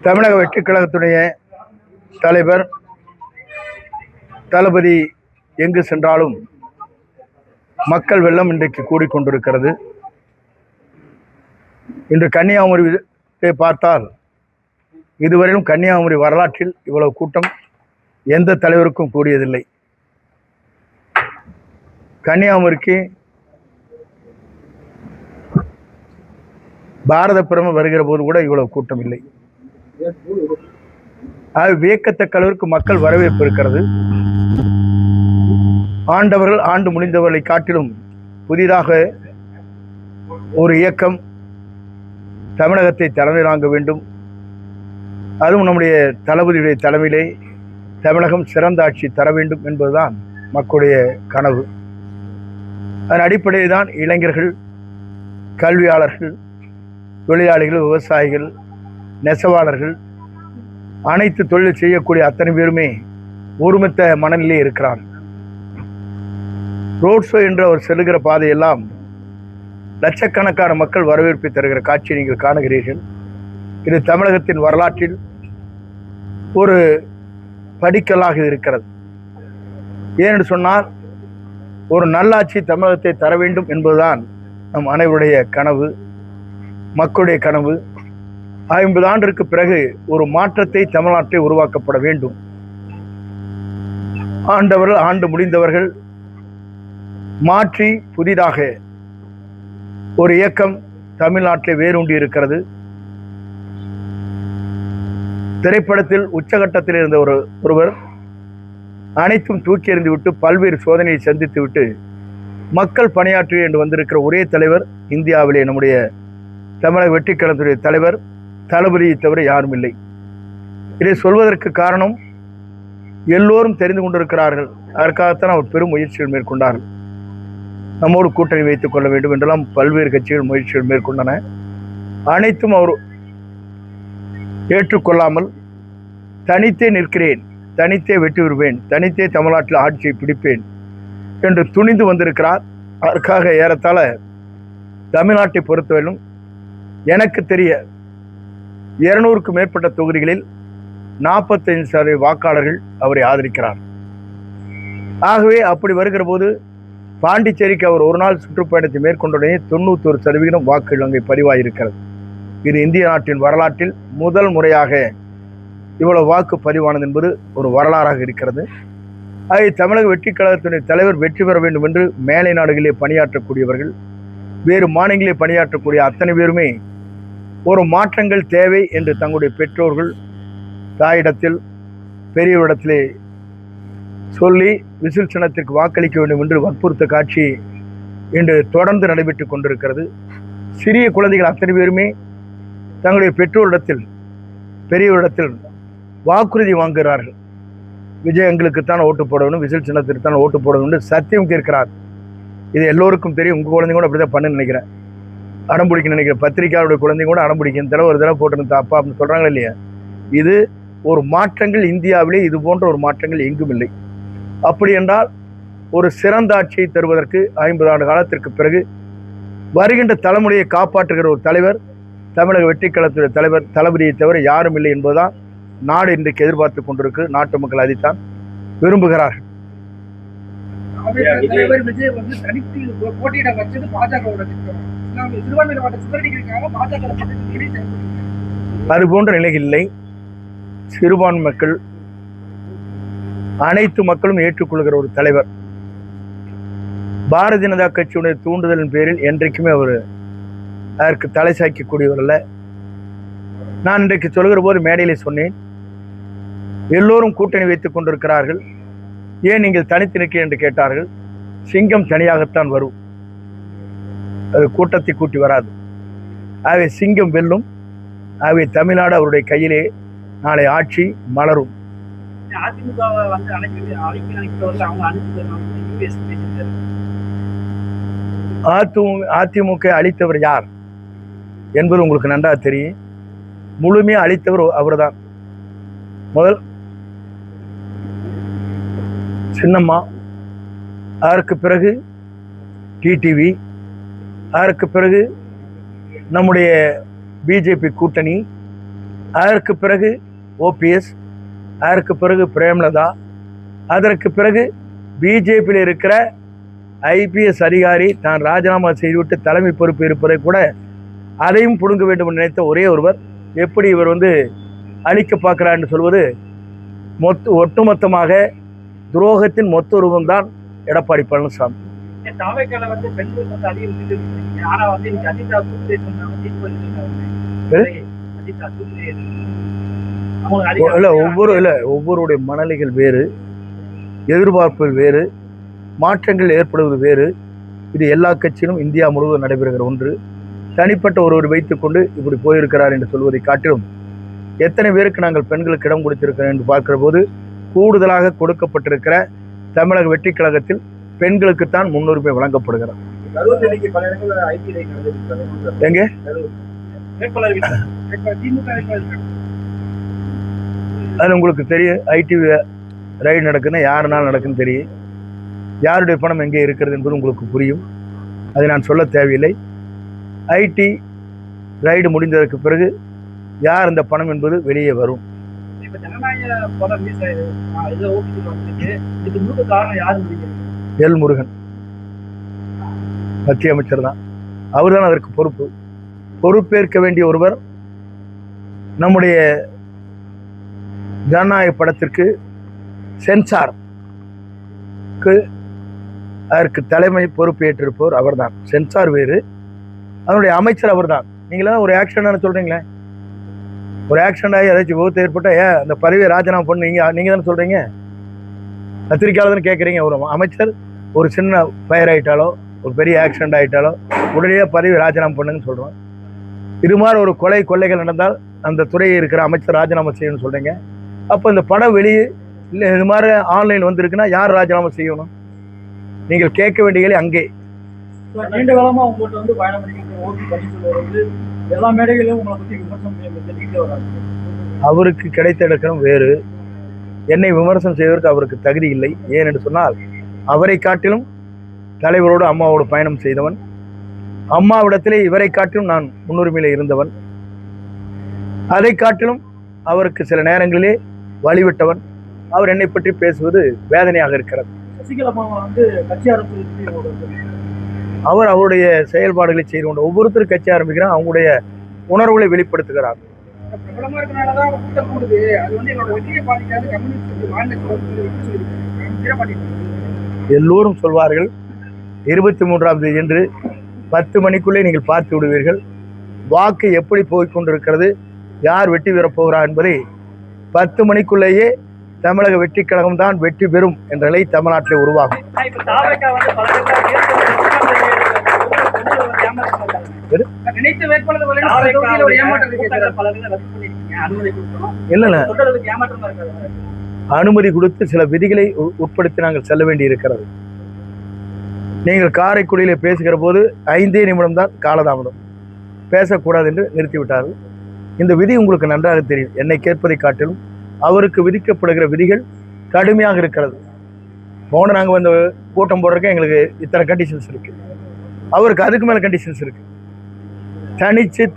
தமிழக வெற்றி கழகத்துடைய தலைவர் தளபதி எங்கு சென்றாலும் மக்கள் வெள்ளம் இன்றைக்கு கூடிக்கொண்டிருக்கிறது. இன்று கன்னியாகுமரியை பார்த்தால் இதுவரையிலும் கன்னியாகுமரி வரலாற்றில் இவ்வளவு கூட்டம் எந்த தலைவருக்கும் கூடியதில்லை. கன்னியாகுமரிக்கு பாரத பிரதமர் வருகிற போது கூட இவ்வளவு கூட்டம் இல்லை. வியக்கத்தக்க அளவிற்கு மக்கள் வரவேற்பு இருக்கிறது. ஆண்டவர்கள் ஆண்டு முடிந்தவர்களை காட்டிலும் புதிதாக ஒரு இயக்கம் தமிழகத்தை தலைமை தாங்க வேண்டும். அதுவும் நம்முடைய தளபதியுடைய தலைமையிலே தமிழகம் சிறந்த ஆட்சி தர வேண்டும் என்பதுதான் மக்களுடைய கனவு. அதன் அடிப்படையில் தான் இளைஞர்கள், கல்வியாளர்கள், தொழிலாளிகள், விவசாயிகள், நெசவாளர்கள், அனைத்து தொழில் செய்யக்கூடிய அத்தனை பேருமே ஒருமித்த மனநிலையே இருக்கிறார். ரோட் ஷோ என்று அவர் செல்லுகிற பாதையெல்லாம் லட்சக்கணக்கான மக்கள் வரவேற்பை தருகிற காட்சியை நீங்கள் காணுகிறீர்கள். இது தமிழகத்தின் வரலாற்றில் ஒரு படிக்கலாக இருக்கிறது. ஏனென்று சொன்னால் ஒரு நல்லாட்சி தமிழகத்தை தர வேண்டும் என்பதுதான் நம் அனைவருடைய கனவு, மக்களுடைய கனவு. 50 ஆண்டிற்கு பிறகு ஒரு மாற்றத்தை தமிழ்நாட்டில் உருவாக்கப்பட வேண்டும். ஆண்டவர்கள் ஆண்டு முடிந்தவர்கள் மாற்றி புதிதாக ஒரு இயக்கம் தமிழ்நாட்டில் வேரூண்டி இருக்கிறது. திரைப்படத்தில் உச்சகட்டத்தில் இருந்த ஒருவர் அனைத்தும் தூக்கி எறிந்து விட்டு பல்வேறு சோதனையை சந்தித்து விட்டு மக்கள் பணியாற்றி என்று வந்திருக்கிற ஒரே தலைவர் இந்தியாவிலே நம்முடைய தமிழக வெற்றி கழகத்துடைய தலைவர் தளபதியை தவிர யாரும் இல்லை. இதை சொல்வதற்கு காரணம் எல்லோரும் தெரிந்து கொண்டிருக்கிறார்கள். அதற்காகத்தான் அவர் பெரும் முயற்சிகள் மேற்கொண்டார்கள். நம்மோடு கூட்டணி வைத்துக் கொள்ள வேண்டும் என்றெல்லாம் பல்வேறு கட்சிகள் முயற்சிகள் மேற்கொண்டன. அனைத்தும் அவர் ஏற்றுக்கொள்ளாமல் தனித்தே நிற்கிறேன், தனித்தே வெற்றி பெறுவேன், தனித்தே தமிழ்நாட்டில் ஆட்சியை பிடிப்பேன் என்று துணிந்து வந்திருக்கிறார். அதற்காக ஏறத்தாழ தமிழ்நாட்டை பொறுத்தவரையிலும் எனக்கு தெரிய 200க்கும் மேற்பட்ட தொகுதிகளில் 45% வாக்காளர்கள் அவரை ஆதரிக்கிறார். ஆகவே அப்படி வருகிற போது பாண்டிச்சேரிக்கு அவர் ஒரு நாள் சுற்றுப்பயணத்தை மேற்கொண்டவுடனே 91% வாக்குகள் அங்கே பதிவாயிருக்கிறது. இது இந்திய நாட்டின் வரலாற்றில் முதல் முறையாக இவ்வளவு வாக்கு பதிவானது என்பது ஒரு வரலாறாக இருக்கிறது. ஆகவே தமிழக வெற்றி கழகத்தினுடைய தலைவர் வெற்றி பெற வேண்டும் என்று மேலை நாடுகளிலே பணியாற்றக்கூடியவர்கள், வேறு மாநிலங்களிலே பணியாற்றக்கூடிய அத்தனை பேருமே ஒரு மாற்றங்கள் தேவை என்று தங்களுடைய பெற்றோர்கள், தாயிடத்தில், பெரியவரிடத்திலே சொல்லி விசில் சின்னத்திற்கு வாக்களிக்க வேண்டும் என்று வற்புறுத்த காட்சி இன்று தொடர்ந்து நடைபெற்றுக் கொண்டிருக்கிறது. சிறிய குழந்தைகள் அத்தனை பேருமே தங்களுடைய பெற்றோரிடத்தில், பெரியவரிடத்தில் வாக்குறுதி வாங்குகிறார்கள். விஜய் எங்களுக்குத்தான் ஓட்டு போடணும், விசில் சின்னத்திற்கு தான் ஓட்டு போடணும் என்று சத்தியம் கேட்கிறார். இது எல்லோருக்கும் தெரியும். உங்கள் குழந்தைங்க கூட அப்படிதான் பண்ணு நினைக்கிறேன், அடம்பிடிக்க நினைக்கிறேன். பத்திரிகையாளருடைய குழந்தைங்க கூட அடம்பிடிக்க இந்த தடவை ஒரு தடவை போட்டு அப்பா அப்படின்னு சொல்கிறாங்களா இல்லையா? இது ஒரு மாற்றங்கள் இந்தியாவிலே இது போன்ற ஒரு மாற்றங்கள் எங்கும் இல்லை. அப்படி என்றால் ஒரு சிறந்த ஆட்சியை தருவதற்கு 50 ஆண்டு காலத்திற்கு பிறகு வருகின்ற தலைமுறையை காப்பாற்றுகிற ஒரு தலைவர் தமிழக வெற்றி கழகத்துடைய தலைவர் தளபதியை தவிர யாரும் இல்லை என்பதுதான் நாடு இன்றைக்கு எதிர்பார்த்து கொண்டிருக்கு. நாட்டு மக்கள் அதைத்தான் விரும்புகிறார்கள். அது போன்ற நிலைகள் இல்லை. சிறுபான்மை மக்கள், அனைத்து மக்களும் ஏற்றுக்கொள்கிற ஒரு தலைவர். பாரதிய ஜனதா கட்சியுடைய தூண்டுதலின் பேரில் என்றைக்குமே அவர் அதற்கு தலை சாய்க்கக்கூடியவர் அல்ல. நான் இன்றைக்கு சொல்கிற போது மேடையிலே சொன்னேன், எல்லோரும் கூட்டணி வைத்துக் கொண்டிருக்கிறார்கள், ஏன் நீங்கள் தனித்து நிற்க என்று கேட்டார்கள். சிங்கம் தனியாகத்தான் வரும், அது கூட்டத்தை கூட்டி வராது. ஆகவே சிங்கம் வெல்லும். ஆகவே தமிழ்நாடு அவருடைய கையிலே நாளை ஆட்சி மலரும். அதிமுக அளித்தவர் யார் என்பது உங்களுக்கு நன்றாக தெரியும். முழுமையாக அளித்தவர் அவர்தான். முதல் சின்னம்மா, அதற்கு பிறகு டிடிவி, அதற்கு பிறகு நம்முடைய பிஜேபி கூட்டணி, அதற்கு பிறகு ஓபிஎஸ், அதற்கு பிறகு பிரேமலதா, அதற்கு பிறகு பிஜேபியில் இருக்கிற ஐபிஎஸ் அதிகாரி தான் ராஜினாமா செய்துவிட்டு தலைமை பொறுப்பு இருப்பதை கூட அதையும் புடுங்க வேண்டும் என்று நினைத்த ஒரே ஒருவர். எப்படி இவர் அழிக்க பார்க்கிறார் என்று சொல்வது ஒட்டுமொத்தமாக துரோகத்தின் மொத்த உருவம்தான் எடப்பாடி பழனிசாமி. ஒவ்வொருடைய மனநிலைகள் வேறு, எதிர்பார்ப்புகள் வேறு, மாற்றங்கள் ஏற்படுவது வேறு. இது எல்லா கட்சியிலும் இந்தியா முழுவதும் நடைபெறுகிற ஒன்று. தனிப்பட்ட ஒருவர் வைத்துக்கொண்டு இப்படி போயிருக்கிறார் என்று சொல்வதை காட்டிலும் எத்தனை பேருக்கு நாங்கள் பெண்களுக்கு இடம் கொடுத்திருக்கிறோம் என்று பார்க்கிற போது கூடுதலாக கொடுக்கப்பட்டிருக்கிற தமிழக வெற்றி கழகத்தில் பெண்களுக்குத்தான் முன்னுரிமை வழங்கப்படுகிறது. எங்க அது உங்களுக்கு தெரியும். ஐடி ரைடு நடக்குதுன்னா யாருனாலும் நடக்குன்னு தெரியும். யாருடைய பணம் எங்கே இருக்கிறது என்பது உங்களுக்கு புரியும். அதை நான் சொல்ல தேவையில்லை. ஐடி ரைடு முடிந்ததற்கு பிறகு யார் இந்த பணம் என்பது வெளியே வரும். எல் முருகன் மத்திய அமைச்சர் தான், அவர் தான் அதற்கு பொறுப்பேற்க வேண்டிய ஒருவர். நம்முடைய ஜனநாயக படத்திற்கு சென்சாருக்கு அதற்கு தலைமை பொறுப்பேற்றிருப்பவர் அவர்தான். சென்சார் வேறு, அதனுடைய அமைச்சர் அவர் தான். நீங்களாம் ஒரு ஆக்சிடென்ட் சொல்றீங்களே, ஒரு ஆக்சிடென்ட் ஆகி ஏதாச்சும் விபத்து ஏற்பட்டால் ஏன் அந்த பதவியை ராஜினாமா பண்ணு நீங்கள் தானே சொல்கிறீங்க, பத்திரிக்கையாளர் கேட்குறீங்க. ஒரு அமைச்சர் ஒரு சின்ன ஃபயர் ஆகிட்டாலோ ஒரு பெரிய ஆக்சிடென்ட் ஆகிட்டாலோ உடனே பதவி ராஜினாமா பண்ணுங்கன்னு சொல்கிறோம். இது மாதிரி ஒரு கொள்ளைகள் நடந்தால் அந்த துறையை இருக்கிற அமைச்சர் ராஜினாமா செய்யணும்னு சொல்கிறீங்க. அப்போ இந்த படம் வெளியே இல்லை இது மாதிரி ஆன்லைன் வந்திருக்குன்னா யார் ராஜினாமா செய்யணும்? நீங்கள் கேட்க வேண்டியதை அங்கே. நீண்ட காலமாக உங்கள்கிட்ட பயணம் பண்ணிட்டு எல்லா மேடைகளிலும் உங்களை பற்றி விமர்சனம் தெரிவிக்க வராது. அவருக்கு கிடைத்த இடக்கம் வேறு. என்னை விமர்சனம் செய்வதற்கு அவருக்கு தகுதி இல்லை. ஏன் என்று சொன்னால் அவரை காட்டிலும் தலைவரோடு அம்மாவோடு பயணம் செய்தவன், அம்மாவிடத்திலே இவரை காட்டிலும் நான் முன்னுரிமையில் இருந்தவன், அதை காட்டிலும் அவருக்கு சில நேரங்களிலே வழிவிட்டவன். அவர் என்னை பற்றி பேசுவது வேதனையாக இருக்கிறது. அவர் அவருடைய செயல்பாடுகளை செய்து கொண்டு ஒவ்வொருத்தரும் கட்சி ஆரம்பிக்கிறார், அவங்களுடைய உணர்வுகளை வெளிப்படுத்துகிறார். எல்லோரும் சொல்வார்கள் 23ஆம் தேதி என்று 10 மணிக்குள்ளே நீங்கள் பார்த்து விடுவீர்கள். வாக்கு எப்படி போய்கொண்டிருக்கிறது, யார் வெற்றி பெறப் போகிறார் என்பதை 10 மணிக்குள்ளேயே தமிழக வெற்றி கழகம் தான் வெற்றி பெறும் என்ற நிலை தமிழ்நாட்டில் உருவாகும். அனுமதி கொடுத்து சில விதிகளை உட்படுத்தி நாங்கள் செல்ல வேண்டி இருக்கிறது. நீங்கள் காரைக்குடியில பேசுகிற போது 5 நிமிடம் தான் காலதாமதம், பேசக்கூடாது என்று நிறுத்திவிட்டார்கள். இந்த விதி உங்களுக்கு நன்றாக தெரியும். என்னை கேட்பதை காட்டிலும் அவருக்கு விதிக்கப்படுகிற விதிகள் கடுமையாக இருக்கிறது. நாங்கள் வந்து கூட்டம் போடுறதுக்கு எங்களுக்கு இத்தனை கண்டிஷன்ஸ் இருக்கு, அவருக்கு அதுக்கு மேலே கண்டிஷன்ஸ் இருக்கு.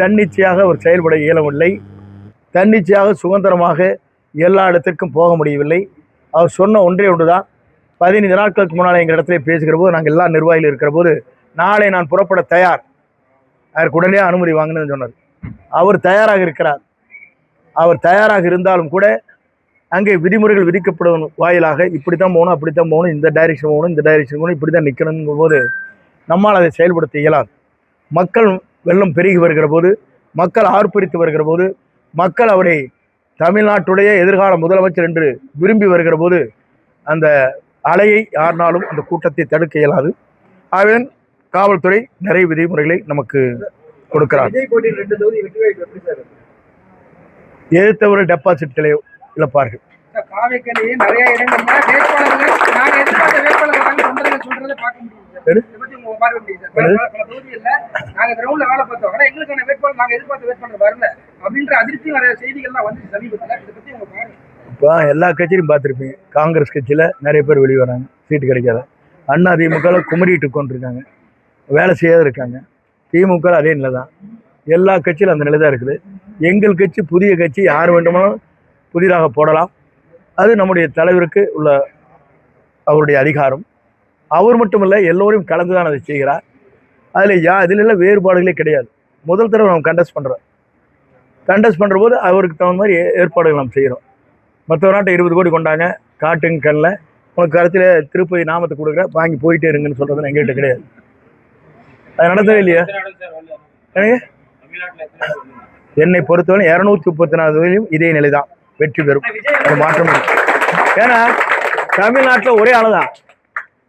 தன்னிச்சையாக அவர் செயல்பட இயலவில்லை. தன்னிச்சையாக சுதந்திரமாக எல்லா இடத்திற்கும் போக முடியவில்லை. அவர் சொன்ன ஒன்றே ஒன்றுதான். 15 நாட்களுக்கு முன்னால் எங்கள் இடத்துல பேசுகிற போது நாங்கள் எல்லா நிர்வாகிகள் இருக்கிற போது நாளை நான் புறப்பட தயார், அதற்கு உடனே அனுமதி வாங்கணும்னு சொன்னார். அவர் தயாராக இருக்கிறார். அவர் தயாராக இருந்தாலும் கூட அங்கே விதிமுறைகள் விதிக்கப்படும் வாயிலாக இப்படித்தான் போகணும், அப்படித்தான் போகணும், இந்த டைரெக்ஷன் போகணும், இந்த டைரெக்ஷன் போகணும், இப்படி தான் நிற்கணுங்கும் போது நம்மால் அதை செயல்படுத்த இயலாது. மக்கள் வெள்ளம் பெருகி வருகிற போது, மக்கள் ஆர்ப்பரித்து வருகிற போது, மக்கள் அவரை தமிழ்நாட்டுடைய எதிர்கால முதலமைச்சர் என்று விரும்பி வருகிற போது அந்த அலையை யாருனாலும் அந்த கூட்டத்தை தடுக்க இயலாது. ஆகவே காவல்துறை நிறைய விதிமுறைகளை நமக்கு கொடுக்கிறார். எதிர்த்தவர்கள் டெபாசிட்களை இழப்பார்கள். இப்போ எல்லா கட்சியிலும் பார்த்துருப்பீங்க, காங்கிரஸ் கட்சியில் நிறைய பேர் வெளியே வராங்க, சீட்டு கிடைக்காத. அதிமுக குமரிட்டு கொண்டிருக்காங்க, வேலை செய்யாத இருக்காங்க. திமுக அதே நிலை தான். எல்லா கட்சியிலும் அந்த நிலை தான் இருக்குது. எங்கள் கட்சி புதிய கட்சி, யார் வேண்டுமானாலும் புதிதாக போடலாம். அது நம்முடைய தலைவருக்கு உள்ள அவருடைய அதிகாரம். அவர் மட்டுமல்ல, எல்லோரையும் கலந்து தான் அதை செய்கிறார். அதிலெல்லாம் வேறுபாடுகளே கிடையாது. முதல் தடவை நம்ம கண்டெஸ்ட் பண்ணுற போது அவருக்கு தகுந்த மாதிரி ஏற்பாடுகள் நம்ம செய்கிறோம். மற்ற நாட்டை 20 கோடி கொண்டாங்க, காட்டுங்க கண்ணில் உனக்கு கருத்தில் திருப்பதி நாமத்தை கொடுக்குற, வாங்கி போயிட்டே இருங்கன்னு சொல்கிறது எங்கள்கிட்ட கிடையாது. அது நடந்தவே இல்லையா? என்னை பொறுத்தவரை 234 இதே நிலை தான், வெற்றி பெறும். அது மாற்றம் இல்லை. ஏன்னா தமிழ்நாட்டில் ஒரே ஆளு தான்.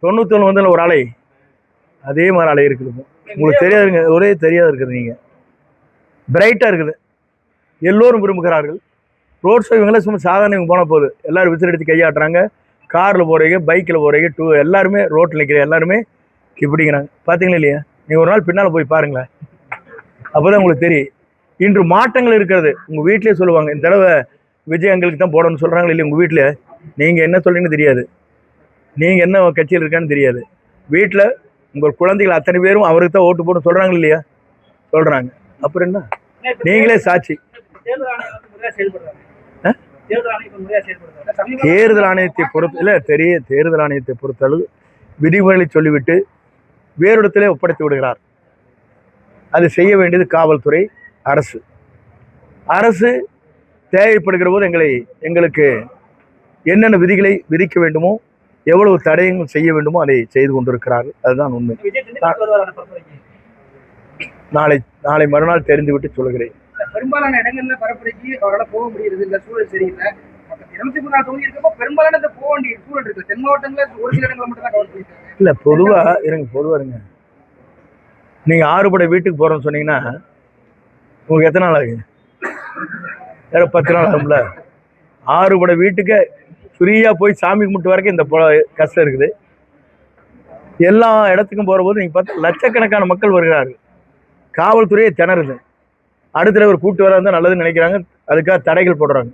91 வந்ததில் ஒரு ஆலை, அதே மாதிரி ஆலை இருக்குது. உங்களுக்கு தெரியாதுங்க, ஒரே தெரியாது இருக்குது. நீங்கள் பிரைட்டாக இருக்குது, எல்லோரும் விரும்புகிறார்கள். ரோட் ஷோ இவங்களே சும்மா சாதாரண இவங்க போன போகுது, எல்லோரும் விசில் எடுத்து கையாட்டுறாங்க. காரில் போகிறீங்க, பைக்கில் போகிறீங்க, எல்லாருமே ரோட்டில் நிற்கிற எல்லாருமே இப்படிங்கிறாங்க. பார்த்தீங்களா இல்லையா? நீங்கள் ஒரு நாள் பின்னால் போய் பாருங்களேன், அப்போ தான் உங்களுக்கு தெரியும். இன்று மாற்றங்கள் இருக்கிறது. உங்கள் வீட்டிலே சொல்லுவாங்க, இந்த தடவை விஜய் எங்களுக்கு தான் போடணும்னு சொல்கிறாங்களே இல்லையா? உங்கள் வீட்டில் நீங்கள் என்ன சொல்கிறீங்கன்னு தெரியாது, நீங்கள் என்ன கட்சியில் இருக்கான்னு தெரியாது. வீட்டில் உங்கள் குழந்தைகள் அத்தனை பேரும் அவருக்கு தான் ஓட்டு போடணும்னு சொல்கிறாங்க இல்லையா? சொல்கிறாங்க. அப்புறம் என்ன, நீங்களே சாட்சி. தேர்தல் ஆணையத்தை பொறுத்த இல்லை, தேர்தல் ஆணையத்தை பொறுத்தளவு விதிமுறைகளை சொல்லிவிட்டு வேறு இடத்திலே ஒப்படைத்து விடுகிறார். அது செய்ய வேண்டியது காவல்துறை, அரசு தேவைப்படுகிற போது எங்களுக்கு என்னென்ன விதிகளை விதிக்க வேண்டுமோ, எவ்வளவு தடயங்கள் செய்ய வேண்டுமோ அதை செய்து கொண்டிருக்கிறார்கள். அதுதான் உண்மை. நாளை மறுநாள் தெரிந்துவிட்டு சொல்கிறேன். பெரும்பாலான இடங்கள்ல பரப்புரைக்கு அவரால் போக முடியுது, இந்த சூழல் சரியில்லை. 234 தொகுதி இருக்கப்போ பெரும்பாலான போக வேண்டிய சூழல் இருக்கு. தென் மாவட்டங்களில் ஒரு சில இடங்களை மட்டும் தான் கவர் பண்ணிருக்காங்க. இல்லை, பொதுவாக இருங்க. நீங்கள் ஆறுபடை வீட்டுக்கு போகிறோன்னு சொன்னீங்கன்னா உங்களுக்கு எத்தனை நாள் ஆகுங்க? 10 நாள் ஆகும்ல. ஆறுபடை வீட்டுக்கு ஃப்ரீயாக போய் சாமி கும்பிட்டு வரைக்கும் இந்த கஷ்டம் இருக்குது. எல்லா இடத்துக்கும் போகிற போது நீங்கள் பார்த்தா லட்சக்கணக்கான மக்கள் வருகிறார்கள். காவல்துறையை திணறுது. அடுத்த ஒரு கூட்டு வர இருந்தால் நல்லதுன்னு நினைக்கிறாங்க, அதுக்காக தடைகள் போடுறாங்க.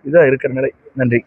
இதுதான் இருக்கிற நிலை. நன்றி.